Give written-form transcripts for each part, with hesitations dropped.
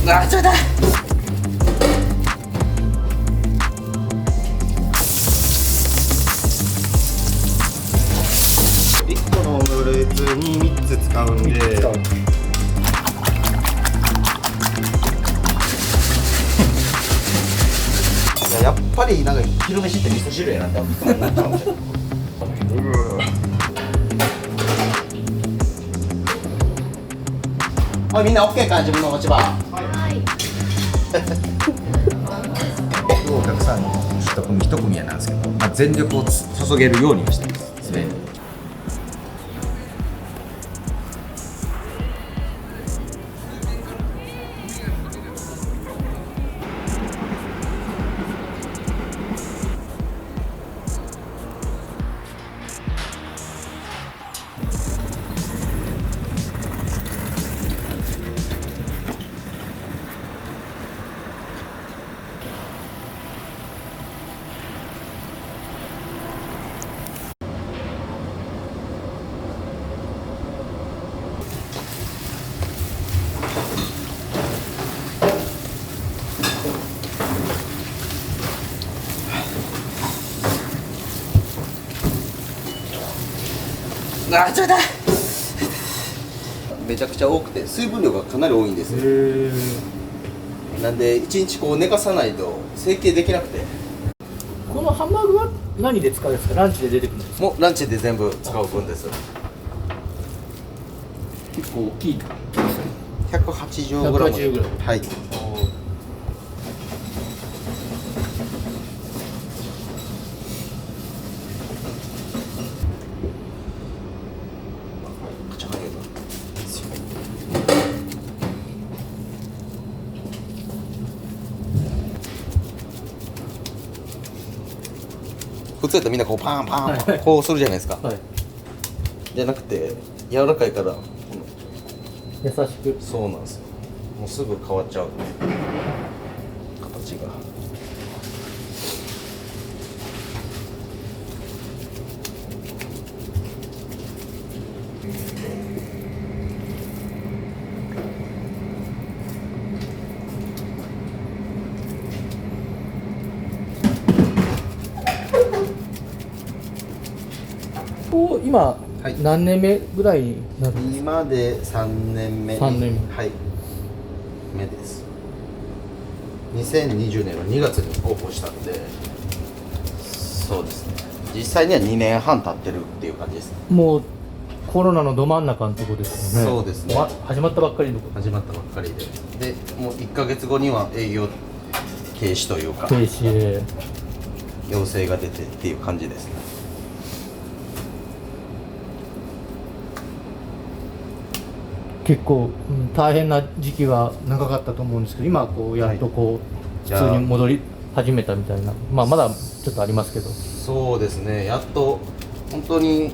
あ、ちょっと1個のオムレツに3つ使うんで、やっぱりなんか昼飯って味噌汁やなって思っちゃうもんね。おい、みんな OK か、自分の持ち場。お客さん一組一組やなんですけど、全力を注げるようにはしてますね。あ、ちょっとめちゃくちゃ多くて水分量がかなり多いんですよ。なんで1日こう寝かさないと成形できなくて、このハンバーグは何で使うんですか？ランチで出てくるんですか？もうランチで全部使う分です。結構大きい。 180g。 180g。はい。普通やったらみんなこうパンパンパンこうするじゃないですか、はい。じゃなくて柔らかいから優しく。そうなんですよ。もうすぐ変わっちゃう形が。こう今、はい何年目ぐらいになるんですか？今で3年目に3年目。はい目です。2020年の2月にオープンしたんで、そうですね、実際には2年半経ってるっていう感じです。もうコロナのど真ん中のとこですよね。そうですね、始まったばっかりのとこ。始まったばっかりで、もう1ヶ月後には営業停止というか停止で。要請が出てっていう感じですね。結構、大変な時期が長かったと思うんですけど、今はこうやっとこう、はい普通に戻り始めたみたいな、まだちょっとありますけど。そうですね、やっと本当に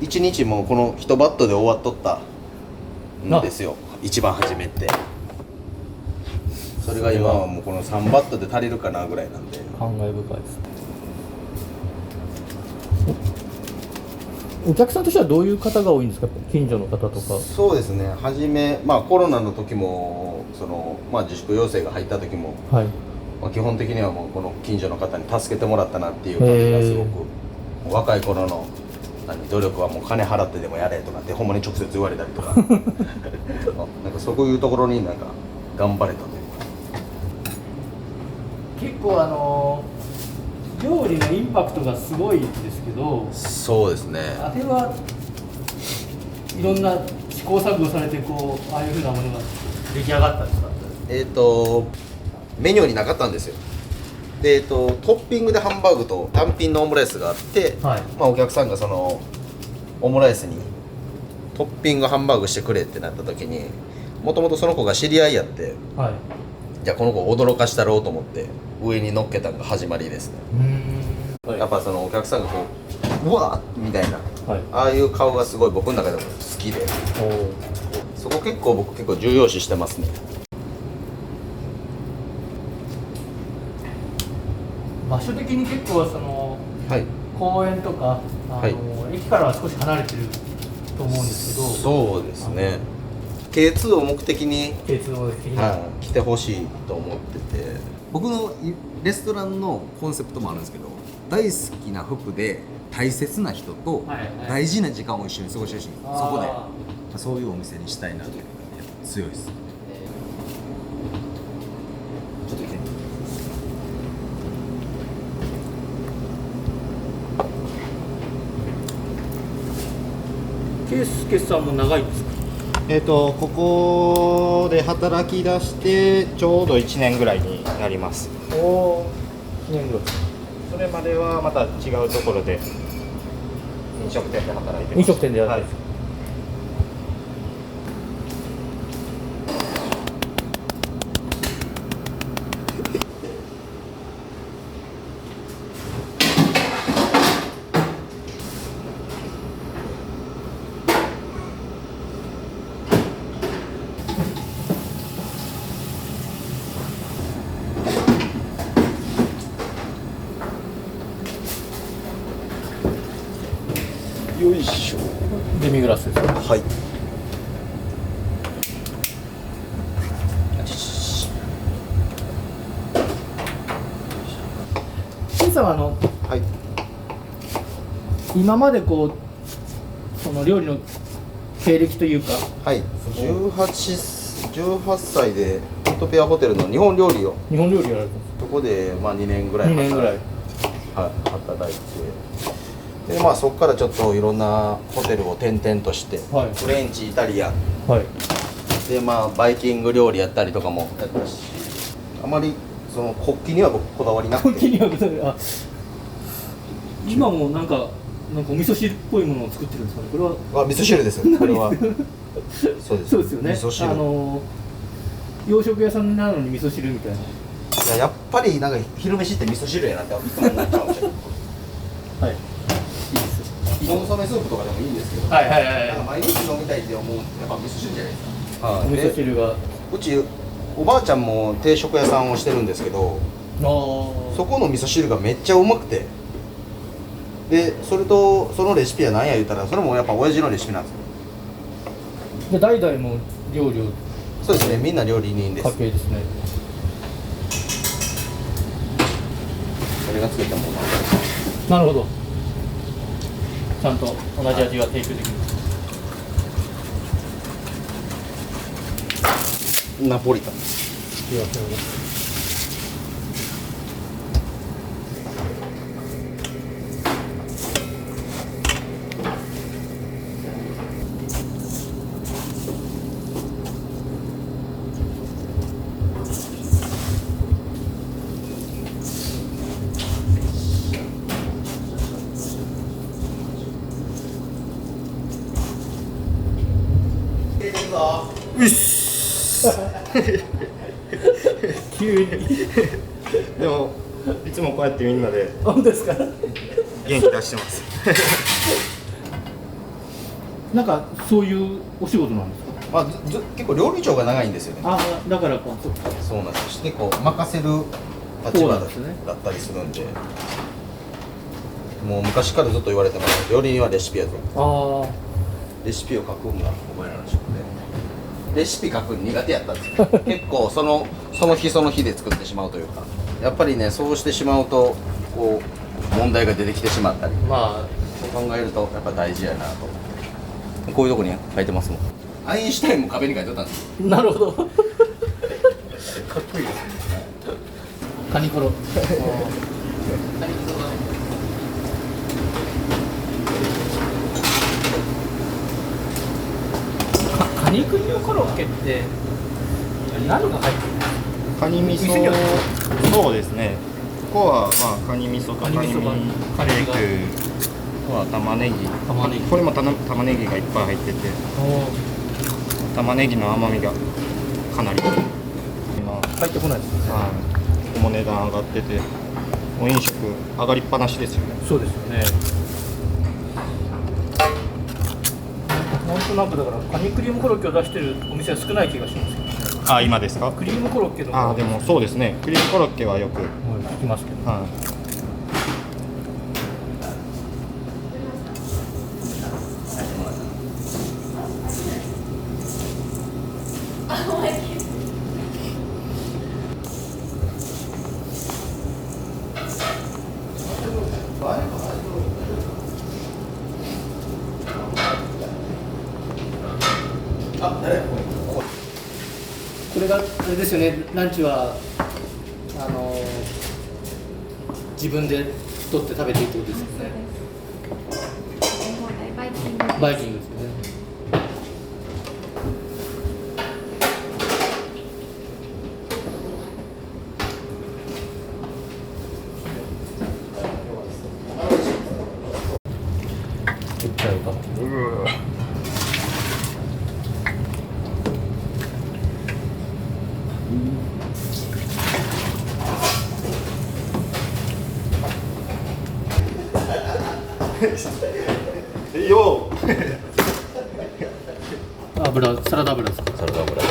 1日もこの1バットで終わっとったんですよ、一番初めって。それが今はもうこの3バットで足りるかなぐらいなんで。感慨深いです。お客さんとしてはどういう方が多いんですか？近所の方とか。そうですね、初め、コロナの時も自粛要請が入った時も、はい。基本的にはもうこの近所の方に助けてもらったなっていう感じがすごく、若い頃の努力はもう金払ってでもやれとかってほんまに直接言われたりとかなんかそういうところになんか頑張れたというか。結構料理のインパクトがすごいですけど、そうですね、あれはいろんな試行錯誤されてこうああいうふうなものが出来上がったんですか？メニューになかったんですよ。でトッピングでハンバーグと単品のオムライスがあって、はい。お客さんがそのオムライスにトッピングハンバーグしてくれってなった時に、もともとその子が知り合いやって、はい。じゃあこの子を驚かしたろうと思って上に乗っけたのが始まりですね。やっぱそのお客さんがこううわっみたいな、はい。ああいう顔がすごい僕の中でも好きで、そこ僕結構重要視してますね。場所的に結構そのはい、公園とかはい、駅からは少し離れてると思うんですけど、そうですね。K2 を目的に、K2 の的な、来てほしいと思ってて、僕のレストランのコンセプトもあるんですけど、大好きな服で大切な人と大事な時間を一緒に過ごしてほしい、そこでそういうお店にしたいなというのが、ね、強いです。ちょっと来てケイスケさんも長いんですか？ここで働き出してちょうど1年ぐらいになります。おお、1年ぐらい。それまではまた違うところで飲食店で働いてます。飲食店でやってるんですか？よいしょ。デミグラスですか？はい。ケイさんははい。今までこうその料理の経歴というか、はい。18歳でウトピアホテルの日本料理を日本料理やられてるんですそこでまあ2年ぐらい2年ぐらい。はい働いて、でまあそこからちょっといろんなホテルを転々として、はいフレンチ、イタリアはい。でまあバイキング料理やったりとかもやったし、あまりその国旗には僕こだわりなくて、本気にはあ、今もなんかお味噌汁っぽいものを作ってるんですかね。これは味噌汁ですよこれは。そうです。そうですよね。味噌汁。洋食屋さんなのに味噌汁みたいな。いややっぱりなんか昼飯って味噌汁やなっていつも思っちゃうんですよ。はい。いいですよ。コンソメスープとかでもいいんですけど、はいはいはいなんか毎日飲みたいって思うやっぱ味噌汁じゃないですか。お味噌汁が。うちおばあちゃんも定食屋さんをしてるんですけど、そこの味噌汁がめっちゃうまくて、でそれとそのレシピは何や言ったらそれもやっぱ親父のレシピなんですよ。で代々も料理をそうですね、みんな料理人です。家系ですね。それが作ったものなんでなるほど。ちゃんと同じ味が提供できる。ナポリタン。いや、そうです。うっす。急に。でもいつもこうやってみんなで本当ですか？元気出してます。なんかそういうお仕事なんですか？まあ結構料理長が長いんですよね。あ、だからか。そうなんです。結構任せる立場だったりするんで、もう昔からずっと言われてます。料理人はレシピやぞ。ああ。レシピを書くんが覚えられるしくて、レシピ書くの苦手やったんですよ。結構その日その日で作ってしまうというか、やっぱりねそうしてしまうとこう問題が出てきてしまったり、まそう考えるとやっぱ大事やなと。こういうとこに書いてますもん。アインシュタインも壁に書いてあったんですよ。あ、なるほど。かっこいいですね。カニコロ。カニクリームコロッケって何が入ってるんですか？カニ味店によ噌、そうですね。ここはまあカニ味噌とカニカニ味噌がカレー肉、ここは玉ねぎ。玉ねぎ。これも玉ねぎがいっぱい入ってて、玉ねぎの甘みがかなり今入ってこないですね。ここも値段上がってて、もう飲食上がりっぱなしですよね。そうですよね。なんとなくだからカニクリームコロッケを出してるお店は少ない気がしますけどね。あ、今ですか？クリームコロッケとかあ、でもそうですね。クリームコロッケはよく、聞きますけど。これがあれですよね、ランチは自分で取って食べていいってことですよね。バイキング。バイキングですよね。いっちゃうか。よ油、サラダ油ですか。サラダ油です。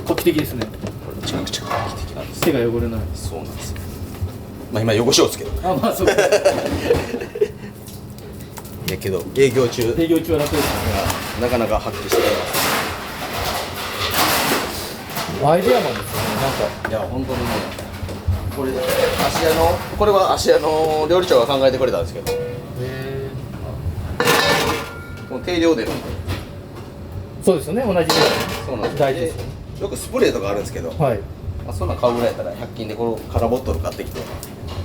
画期的ですね。これめちゃくちゃ画期的なんです。手が汚れない。そうなんですよ。まあ今汚しをつけど。あ、まあそうか。やけど営業中営業中は楽ですね。なかなか発揮していまアイデアマンですよね。す。いや本当にね、これこれは芦屋の料理長が考えてくれたんですけど、もう定量でるんで。そうですよね。同じぐらい。そうなんです。大事ですよね。よくスプレーとかあるんですけど、はい。まあ、そんなん買うぐらいやったら100均でこの空ボトル買ってきて、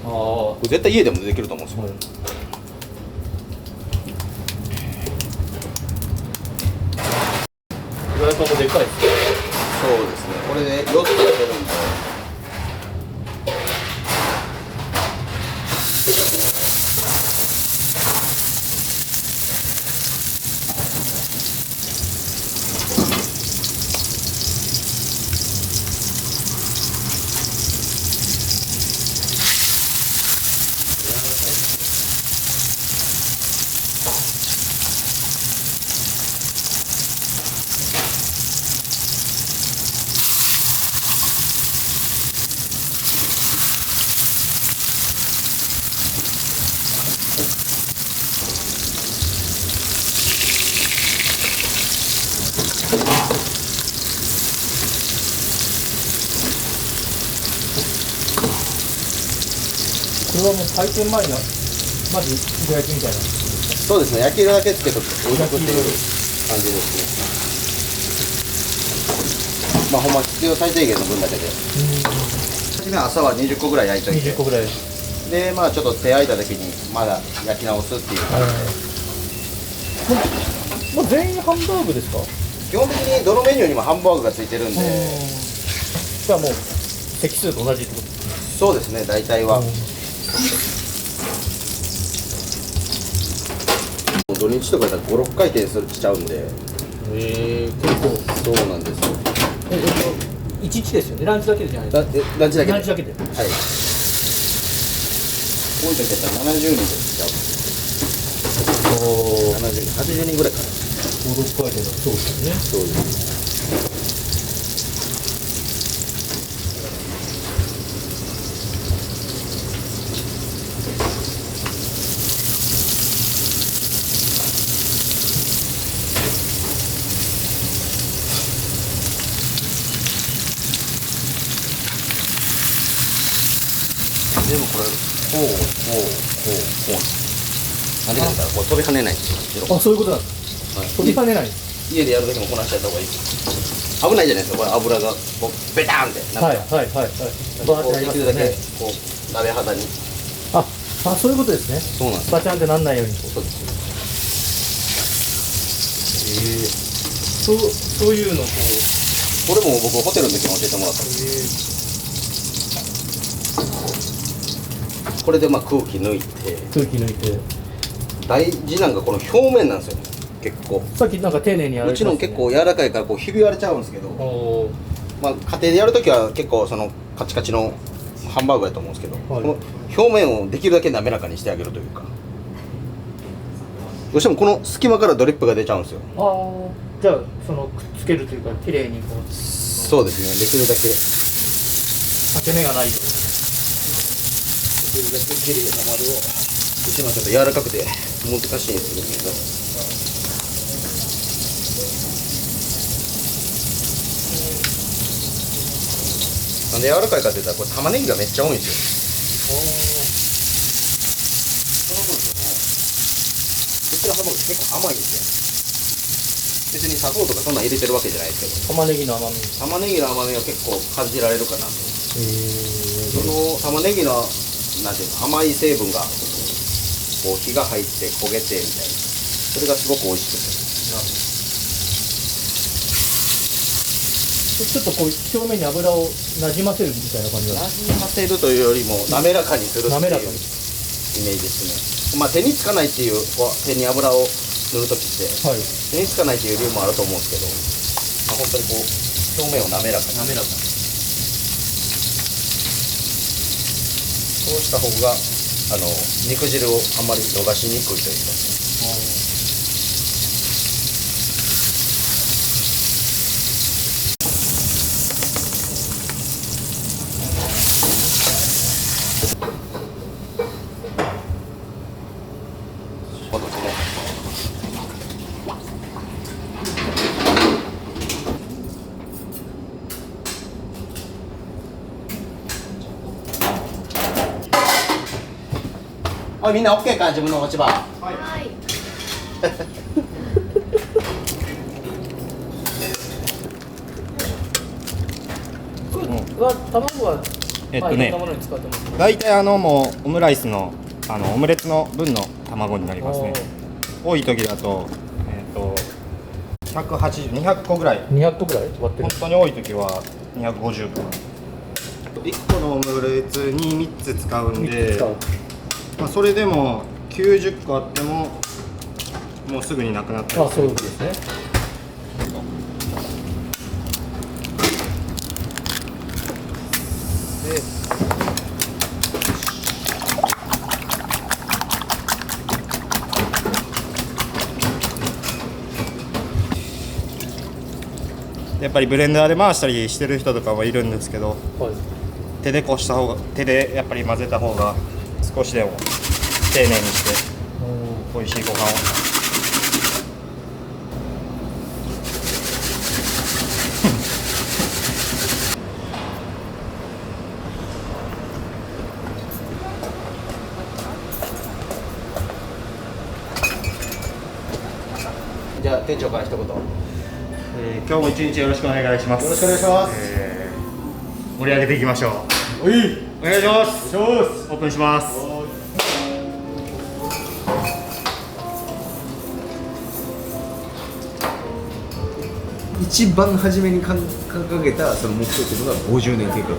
ああ。これ絶対家でもできると思うんですよ。フライパンもでかいですね。そうですね。これで4つやってるんで。これはもう開店前のまずど焼きみたいな。そうですね。焼き色だけつけとく置いとくっていう感じですね。まあほんま必要最低限の分だけで。初めは朝は20個ぐらい焼いといて。20個ぐらい。でまあちょっと手空いた時にまだ焼き直すっていう感じで。もう全員ハンバーグですか。基本的にどのメニューにもハンバーグがついてるんで。じゃあもう席数と同じってことですね。そうですね。大体は。土日とかだったら5、6回転しちゃうんで。結構。そうなんですよ。1日ですよね。ランチだけじゃないですか。ランチだけで。ランチだけで。はい。多い時だったら70人でしちゃう。70人、80人ぐらいかな。5、6回転だ。そうですよね。そうです。でもこれ、こう。なんでかって言ったら、こう飛び跳ねないんですよ。あ、そういうことなんです。はい飛び跳ねないんです。家でやるときもこなしちゃった方がいい。危ないじゃないですか、これ油がこうベターンってなはいって。はいはいはい。バーってなりますよできるだけね。こう鍋肌に。あ、そういうことですね。そうなんです。バチャンってなんないように。そうです。そういうのをここれも僕ホテルの時に教えてもらったんです。これでまあ空気抜いて、空気抜いて。大事なんがこの表面なんですよね。結構。さっきなんか丁寧にやられてましたね。うちの結構柔らかいからこうひび割れちゃうんですけど、おー。まあ家庭でやるときは結構そのカチカチのハンバーグやと思うんですけど、はいこの表面をできるだけ滑らかにしてあげるというか。どうしてもこの隙間からドリップが出ちゃうんですよ。ああ、じゃあそのくっつけるというか綺麗にこうそうですね。できるだけ裂け目がないように。できるだけ綺麗な丸を。うちのはちょっと柔らかくて難しいんですけど。なんで柔らかいかって言ったらこれ玉ねぎがめっちゃ多いんですよ。その分うちのハンバーグ結構甘いんです別に砂糖とかそんなん入れてるわけじゃないですけど、玉ねぎの甘み。玉ねぎの甘みは結構感じられるかなと。その玉ねぎのなんていうの甘い成分がこう火が入って焦げてみたいな、それがすごく美味しくて。なるほど。ちょっとこう表面に油をなじませるみたいな感じなんですなじませるというよりも滑らかにするっていうイメ滑らかに。ージですね。まあ手につかないっていう手に油を塗るときってはい。手につかないっていう理由もあると思うんですけど、まあ、本当にこう表面を滑らかに滑らかに。そうした方が肉汁をあんまり逃しにくいというか。そうですね。おいみんな OK か自分の落ち葉。はい。これは卵は、まあいろんなものに使ってますけど。大体もうオムライスのオムレツの分の卵になりますね。多い時だと180、200個ぐらい。 200個ぐらい割ってる本。当に多い時は250個。1個のオムレツに3つ使うんで、使う。まあ、それでも90個あってももうすぐになくなったりあ、そういうことですね。やっぱりブレンダーで回したりしてる人とかもいるんですけど、はい。手でこした方が、手でやっぱり混ぜた方が少しでも丁寧にして美味しいご飯を。じゃあ店長から一言。今日も一日よろしくお願いします。よろしくお願いします。盛り上げていきましょう。お願いします。オープンします。一番初めに掲げたその目標というのが50年計画で、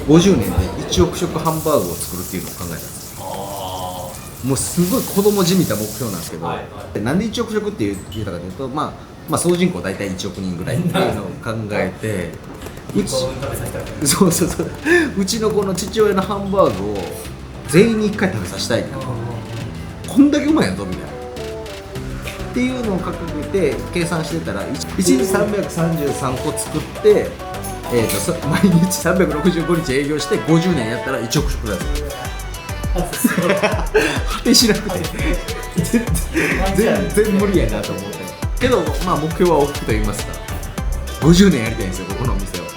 50年で1億食ハンバーグを作るっていうのを考えたんです。もうすごい子供じみた目標なんですけど、なんで1億食って言ったかというと、まあ総人口大体1億人ぐらいっていうのを考えて、そうそうそう、うちのこの父親のハンバーグを全員に1回食べさせたいって、こんだけうまいやんぞみたいなっていうのを掲げて計算してたら、1日333個作って、毎日365日営業して50年やったら1億食だぞ。果てしなくて全然無理やなと思って、けどまあ目標は大きくと言いますか、50年やりたいんですよ、ここのお店を。